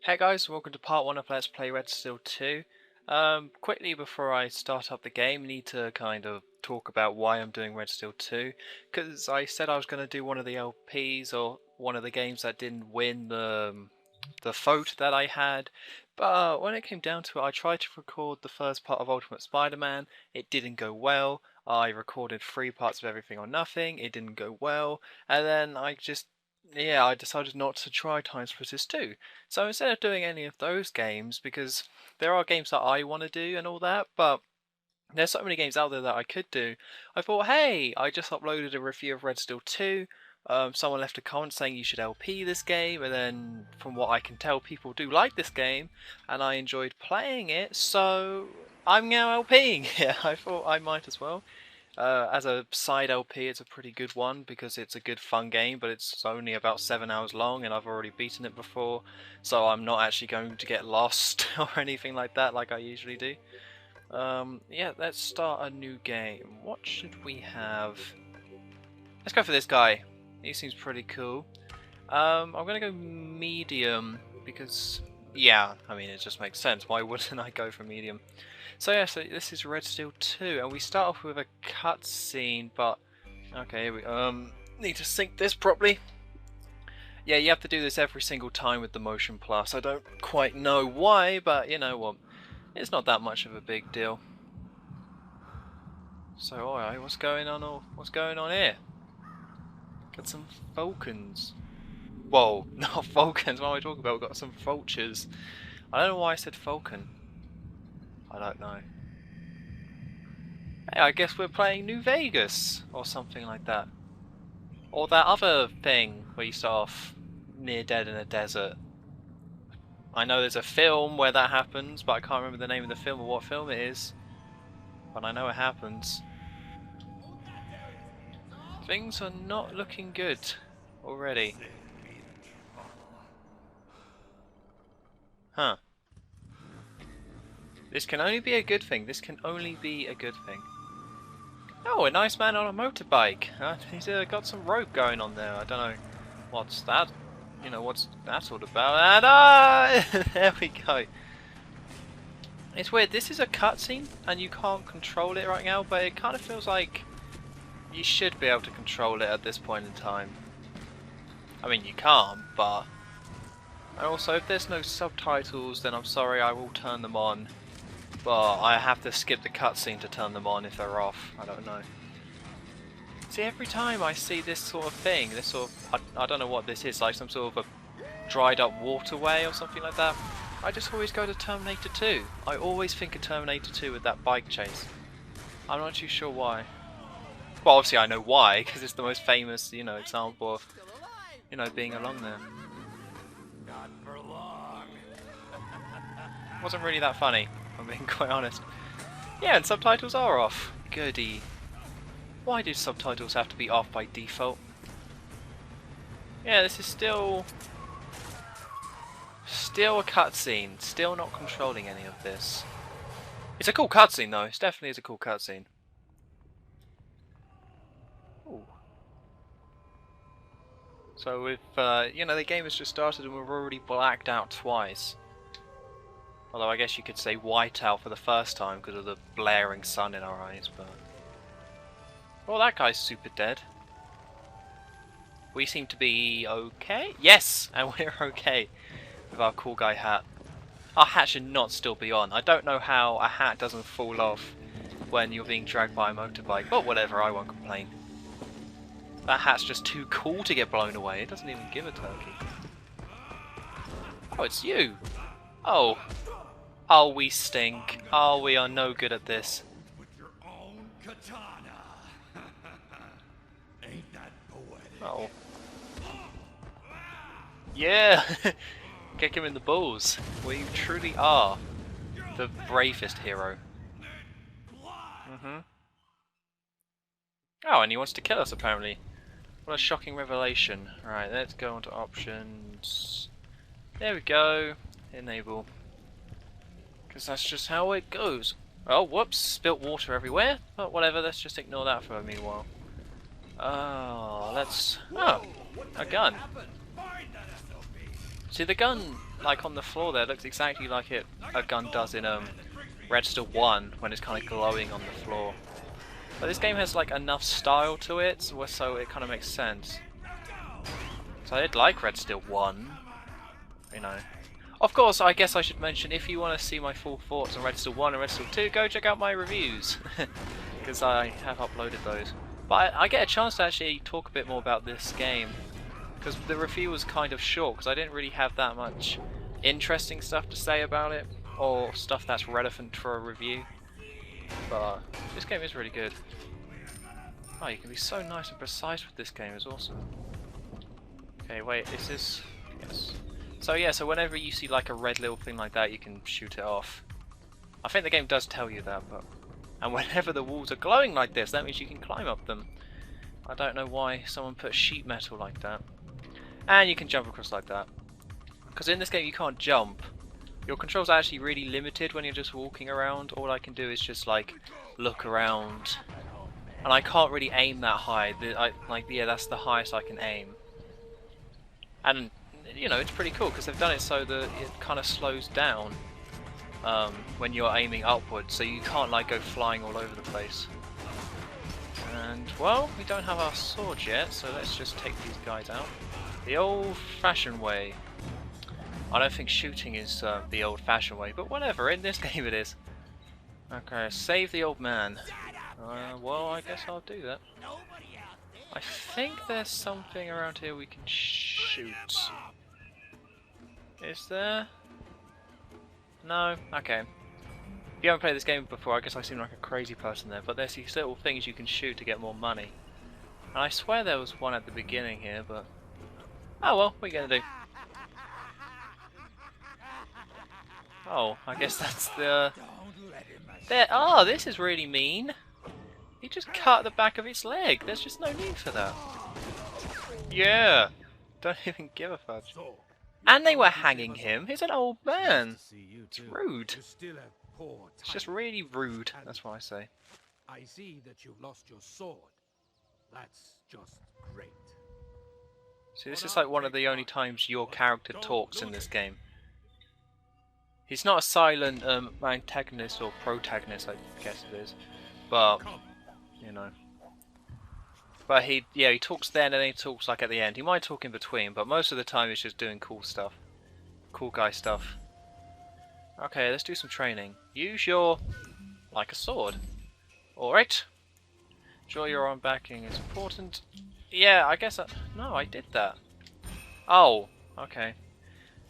Hey guys, welcome to part 1 of Let's Play Red Steel 2. Quickly before I start up the game, I need to kind of talk about why I'm doing Red Steel 2. Because I said I was going to do one of the LPs or one of the games that didn't win the vote that I had. But when it came down to it, I tried to record the first part of Ultimate Spider-Man. It didn't go well. I recorded 3 parts of Everything or Nothing. It didn't go well. And then I decided not to try Time Splitters 2. So instead of doing any of those games, because there are games that I want to do and all that, but there's so many games out there that I could do, I thought, hey, I just uploaded a review of Red Steel 2. Someone left a comment saying you should LP this game, and then from what I can tell, people do like this game, and I enjoyed playing it, so I'm now LPing it. I thought I might as well. As a side LP, it's a pretty good one because it's a good fun game, but it's only about 7 hours long and I've already beaten it before, so I'm not actually going to get lost or anything like that like I usually do. Yeah, let's start a new game. What should we have? Let's go for this guy. He seems pretty cool. I'm gonna go medium because, yeah, I mean, it just makes sense. Why wouldn't I go for medium? So yeah, so this is Red Steel 2, and we start off with a cutscene, but okay, we need to sync this properly. Yeah, you have to do this every single time with the Motion Plus. I don't quite know why, but you know what? It's not that much of a big deal. So alright, what's going on? What's going on here? Got some falcons. Whoa, not falcons. What am I talking about? We've got some vultures. I don't know why I said falcon. I don't know. Hey, I guess we're playing New Vegas or something like that. Or that other thing where you start off near dead in a desert. I know there's a film where that happens, but I can't remember the name of the film or what film it is. But I know it happens. Things are not looking good already. Huh. This can only be a good thing. This can only be a good thing. Oh, a nice man on a motorbike. He's got some rope going on there. I don't know what's that. You know, what's that all about? And there we go. It's weird. This is a cutscene, and you can't control it right now, but it kind of feels like you should be able to control it at this point in time. I mean, you can't, but... And also, if there's no subtitles, then I'm sorry, I will turn them on. But I have to skip the cutscene to turn them on if they're off. I don't know. See, every time I see this sort of thing, this sort of... I don't know what this is, like some sort of a dried up waterway or something like that. I just always go to Terminator 2. I always think of Terminator 2 with that bike chase. I'm not too sure why. Well, obviously I know why, because it's the most famous, you know, example of, you know, being along there. Not for long. Wasn't really that funny, if I'm being quite honest. Yeah, and subtitles are off. Goody. Why do subtitles have to be off by default? Yeah, this is still a cutscene. Still not controlling any of this. It's a cool cutscene though. It definitely is a cool cutscene. Ooh. So if you know, the game has just started and we're already blacked out twice. Although I guess you could say white out for the first time because of the blaring sun in our eyes, but... Well, that guy's super dead. We seem to be okay? Yes! And we're okay with our cool guy hat. Our hat should not still be on. I don't know how a hat doesn't fall off when you're being dragged by a motorbike, but whatever, I won't complain. That hat's just too cool to get blown away. It doesn't even give a turkey. Oh, it's you! Oh. Oh, we stink. Oh, we are no good at this. With your own katana. Ain't that poetic? Oh. Yeah! Kick him in the balls. We truly are the bravest hero. Oh, and he wants to kill us apparently. What a shocking revelation. Right, let's go on to options. There we go. Enable. Because that's just how it goes. Oh, whoops, spilt water everywhere. But whatever, let's just ignore that for a meanwhile. Oh, let's... Oh, a gun. See the gun, like on the floor there, looks exactly like a gun does in Red Steel 1 when it's kind of glowing on the floor. But this game has like enough style to it, so it kind of makes sense. So I did like Red Steel 1, you know. Of course, I guess I should mention, if you want to see my full thoughts on Red Steel 1 and Red Steel 2, go check out my reviews, because I have uploaded those. But I get a chance to actually talk a bit more about this game, because the review was kind of short, because I didn't really have that much interesting stuff to say about it, or stuff that's relevant for a review. But this game is really good. Oh, you can be so nice and precise with this game, it's awesome. Okay, wait, is this... Yes. So yeah, so whenever you see like a red little thing like that, you can shoot it off. I think the game does tell you that, but... And whenever the walls are glowing like this, that means you can climb up them. I don't know why someone put sheet metal like that. And you can jump across like that. Because in this game you can't jump. Your controls are actually really limited when you're just walking around. All I can do is just like look around. And I can't really aim that high. Yeah, that's the highest I can aim. And you know, it's pretty cool because they've done it so that it kind of slows down when you're aiming upwards, so you can't like go flying all over the place. And well, we don't have our swords yet, so let's just take these guys out the old-fashioned way. I don't think shooting is the old-fashioned way, but whatever, in this game it is. Okay, save the old man. Well, I guess I'll do that. I think there's something around here we can shoot. Is there? No? Okay. If you haven't played this game before, I guess I seem like a crazy person there, but there's these little things you can shoot to get more money. And I swear there was one at the beginning here, but... Oh well, what are you gonna do? Oh, I guess that's the... There. Oh, this is really mean. He just cut the back of its leg. There's just no need for that. Yeah. Don't even give a fudge. And they were hanging him. He's an old man. It's rude. It's just really rude. That's what I say. I see that you lost your sword. That's just great. See, this is like one of the only times your character talks in this game. He's not a silent antagonist or protagonist, I guess it is. But, you know. But he talks then and then he talks like at the end. He might talk in between, but most of the time he's just doing cool stuff. Cool guy stuff. Okay, let's do some training. Use your... like a sword. Alright. Sure your arm backing is important. Yeah, I guess no, I did that. Oh, okay.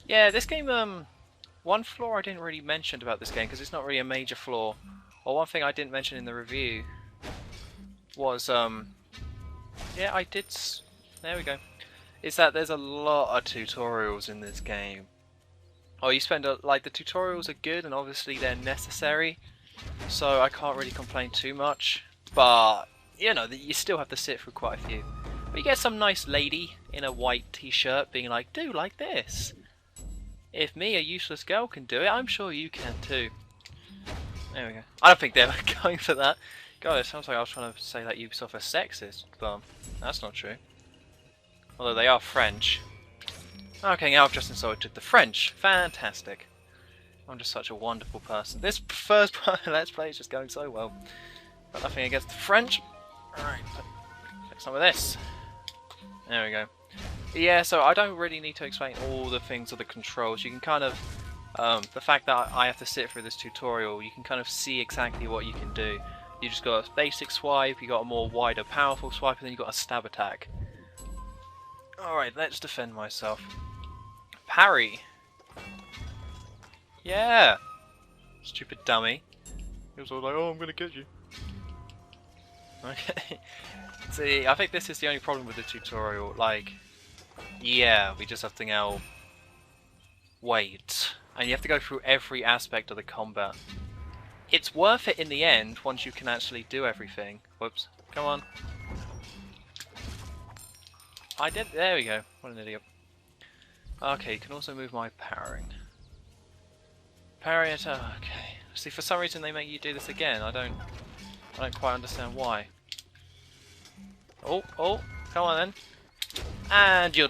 Yeah, this game, one flaw I didn't really mention about this game, because it's not really a major flaw, or one thing I didn't mention in the review, was, yeah, I did, there we go, is that there's a lot of tutorials in this game. Oh, you spend, like, the tutorials are good, and obviously they're necessary, so I can't really complain too much, but, you know, you still have to sit through quite a few. But you get some nice lady in a white t-shirt being like, do like this. If me, a useless girl, can do it, I'm sure you can too. There we go. I don't think they were going for that. God, it sounds like I was trying to say that Ubisoft are sexist, but that's not true. Although they are French. Okay, now I've just insulted the French. Fantastic. I'm just such a wonderful person. This first Let's Play is just going so well. Got nothing against the French. Alright, take some of this. There we go. Yeah, so I don't really need to explain all the things of the controls. You can kind of, the fact that I have to sit through this tutorial, you can kind of see exactly what you can do. You just got a basic swipe, you got a more wider, powerful swipe, and then you got a stab attack. Alright, let's defend myself. Parry! Yeah! Stupid dummy. He was all like, oh, I'm gonna get you. Okay. See, I think this is the only problem with the tutorial. Like, yeah, we just have to now wait. And you have to go through every aspect of the combat. It's worth it in the end once you can actually do everything. Whoops. Come on. I did. There we go. What an idiot. Okay, you can also move my parrying. Parry it. Okay. See, for some reason they make you do this again. I don't quite understand why. Oh, come on then. And you're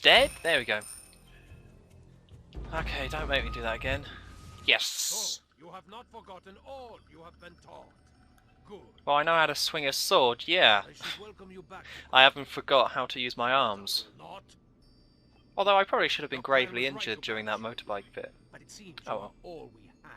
dead? There we go. Okay, don't make me do that again. Yes! So, you have not forgotten all you have been taught. Good. Well, I know how to swing a sword, yeah. I should welcome you back. I haven't forgot how to use my arms. Not, Although I probably should have been Your plan gravely was right injured to during that banish you, motorbike bit. but it seems Oh you well. are all we have.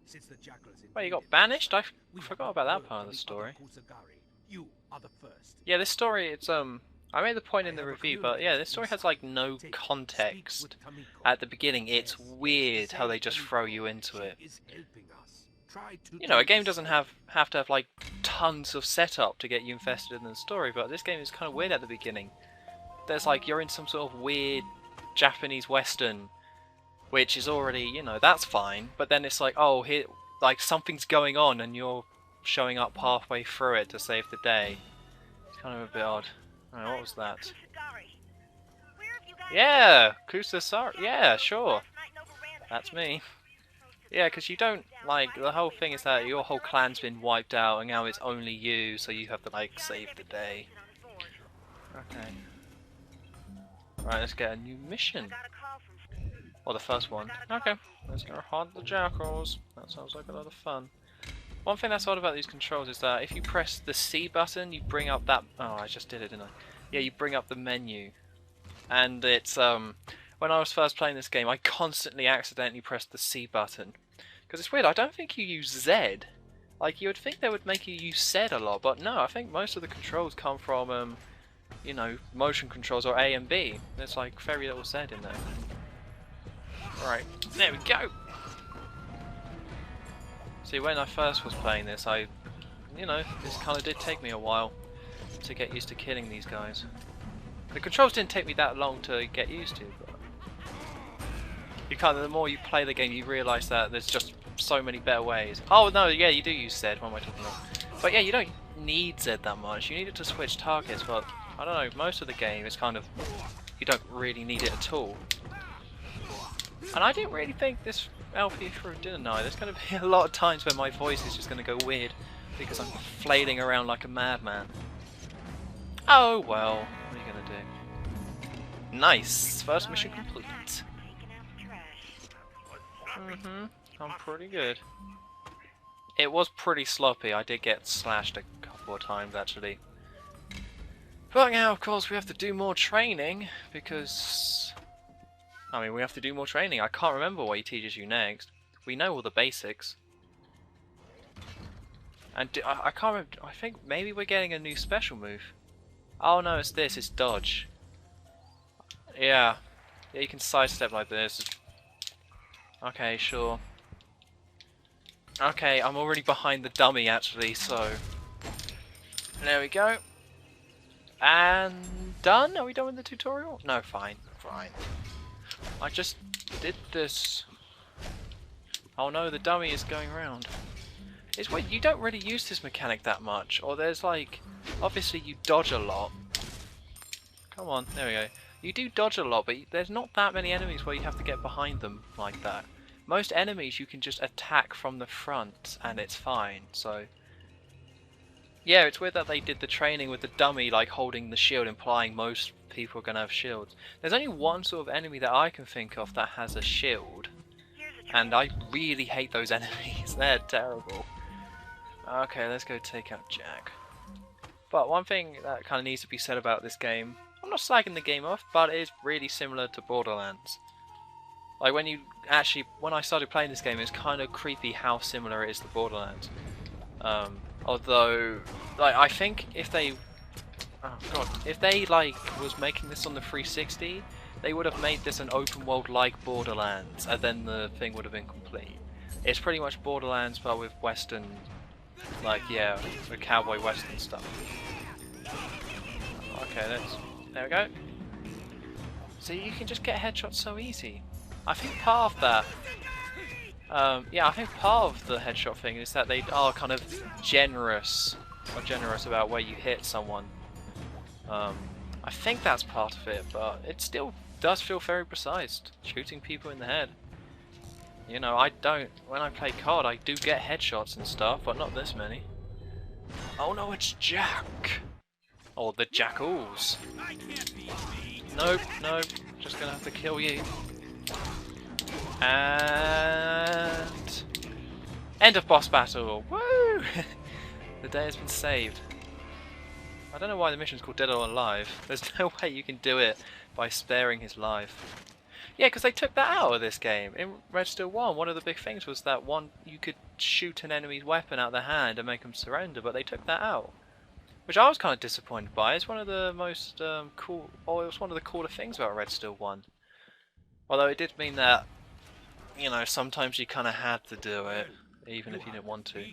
Since the jackals Wait, you got invaded banished? I we have forgot not about that heard part of from the other story. Kusagari. You are the first. Yeah, this story, it's I made the point in the I have a review, but yeah, this story has like no Take- context speak with Tamiko. at the beginning. It's Yes, weird say how they just Tamiko. throw you into She it. is helping us. Try to You know, a do game this doesn't right. have to have like tons of setup to get you invested in the story, but this game is kind of weird at the beginning. There's like, you're in some sort of weird Japanese western, which is already, you know, that's fine, but then it's like, oh, here, like something's going on and you're showing up halfway through it to save the day. It's kind of a bit odd. Oh, what was that? Yeah, Kusasari. Yeah, sure. That's me. Yeah, because you don't, like, the whole thing is that your whole clan's been wiped out and now it's only you, so you have to, like, save the day. Okay. Right, let's get a new mission. Or the first one. Okay, let's go hunt the jackals. That sounds like a lot of fun. One thing that's odd about these controls is that if you press the C button, you bring up that... Oh, I just did it, didn't I? Yeah, you bring up the menu. And it's, when I was first playing this game, I constantly accidentally pressed the C button. Because it's weird, I don't think you use Z. Like, you would think they would make you use Z a lot, but no, I think most of the controls come from, you know, motion controls or A and B. There's like very little Z in there. Right, there we go! See, when I first was playing this, you know, this kind of did take me a while to get used to killing these guys. The controls didn't take me that long to get used to, but you kind of, the more you play the game, you realise that there's just so many better ways. Oh no, yeah, you do use Z. What am I talking about? But yeah, you don't need Z that much. You need it to switch targets, but I don't know. Most of the game is kind of, you don't really need it at all. And I didn't really think this LP through, didn't I? There's going to be a lot of times where my voice is just going to go weird because I'm flailing around like a madman. Oh well, what are you going to do? Nice! First mission complete. I'm pretty good. It was pretty sloppy. I did get slashed a couple of times actually. But now, of course, we have to do more training because... I mean, we have to do more training. I can't remember what he teaches you next. We know all the basics. And I can't remember. I think maybe we're getting a new special move. Oh no, it's this. It's dodge. Yeah. Yeah, you can sidestep like this. Okay, sure. Okay, I'm already behind the dummy actually, so... There we go. And done? Are we done with the tutorial? No, fine. Fine. I just did this. Oh no, the dummy is going around. It's weird, you don't really use this mechanic that much, or there's like, obviously you dodge a lot. Come on, there we go. You do dodge a lot, but there's not that many enemies where you have to get behind them like that. Most enemies you can just attack from the front and it's fine, so... Yeah, it's weird that they did the training with the dummy like holding the shield, implying most people are going to have shields. There's only one sort of enemy that I can think of that has a shield. And I really hate those enemies, they're terrible. Okay, let's go take out Jack. But one thing that kind of needs to be said about this game, I'm not slagging the game off, but it is really similar to Borderlands. Like when I started playing this game, it's kind of creepy how similar it is to Borderlands. Although, like, I think if they, oh god, if they like was making this on the 360, they would have made this an open world like Borderlands, and then the thing would have been complete. It's pretty much Borderlands, but with Western, like, yeah, with cowboy Western stuff. Okay, there we go. See, you can just get headshots so easy. I think part of that, yeah, I think part of the headshot thing is that they are kind of generous about where you hit someone. I think that's part of it, but it still does feel very precise, shooting people in the head. You know, when I play COD, I do get headshots and stuff, but not this many. Oh no, it's Jack! Or the Jackals. Nope, nope, just gonna have to kill you. And end of boss battle. Woo! The day has been saved. I don't know why the mission's called Dead or Alive. There's no way you can do it by sparing his life. Yeah, because they took that out of this game. In Red Steel 1, one of the big things was that you could shoot an enemy's weapon out of their hand and make them surrender, but they took that out. Which I was kind of disappointed by. It's one of the most cool, or it was one of the cooler things about Red Steel 1. Although it did mean that, you know, sometimes you kind of had to do it, even if you didn't want to.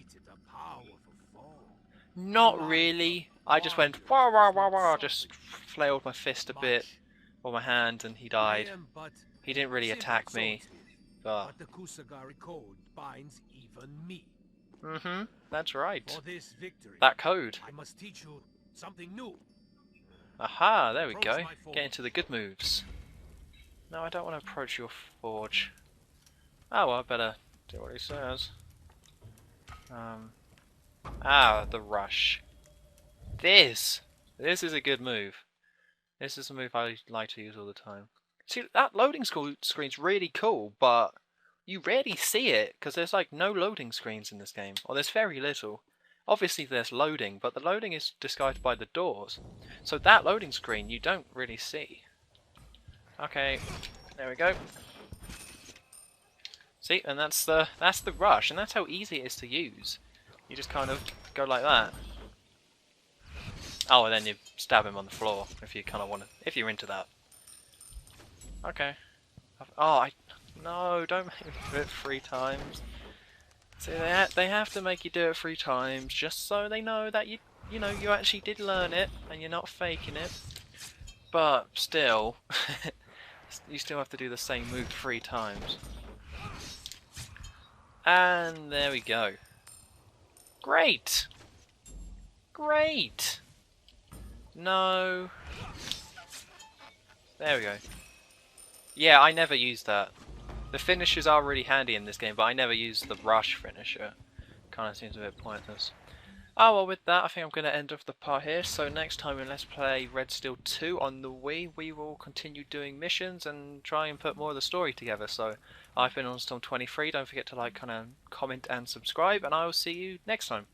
Not really. I just went wah wah wah wah, just flailed my fist a bit, or my hand, and he died. He didn't really attack me, but the Kusagari code binds even me. That's right. For this victory, That code. I must teach you something new. Aha, there we go. Get into the good moves. No, I don't want to approach your forge. Oh well, I better do what he says. The rush. This is a good move. This is a move I like to use all the time. See, that loading screen's really cool, but you rarely see it because there's like no loading screens in this game, or there's very little. Obviously there's loading, but the loading is disguised by the doors. So that loading screen you don't really see. Okay, there we go. See, and that's the rush, and that's how easy it is to use. You just kind of go like that. Oh, and then you stab him on the floor if you kind of want to, if you're into that. Okay. Oh, no, don't make me do it 3 times. See, they have to make you do it 3 times just so they know that you know you actually did learn it and you're not faking it. But still, you still have to do the same move 3 times. And there we go. Great! Great! No. There we go. Yeah, I never used that. The finishers are really handy in this game, but I never used the rush finisher. Kinda seems a bit pointless. Oh well, with that I think I'm going to end off the part here, so next time in Let's Play Red Steel 2 on the Wii, we will continue doing missions and try and put more of the story together. So I've been on Storm23, don't forget to like, comment and subscribe, and I will see you next time.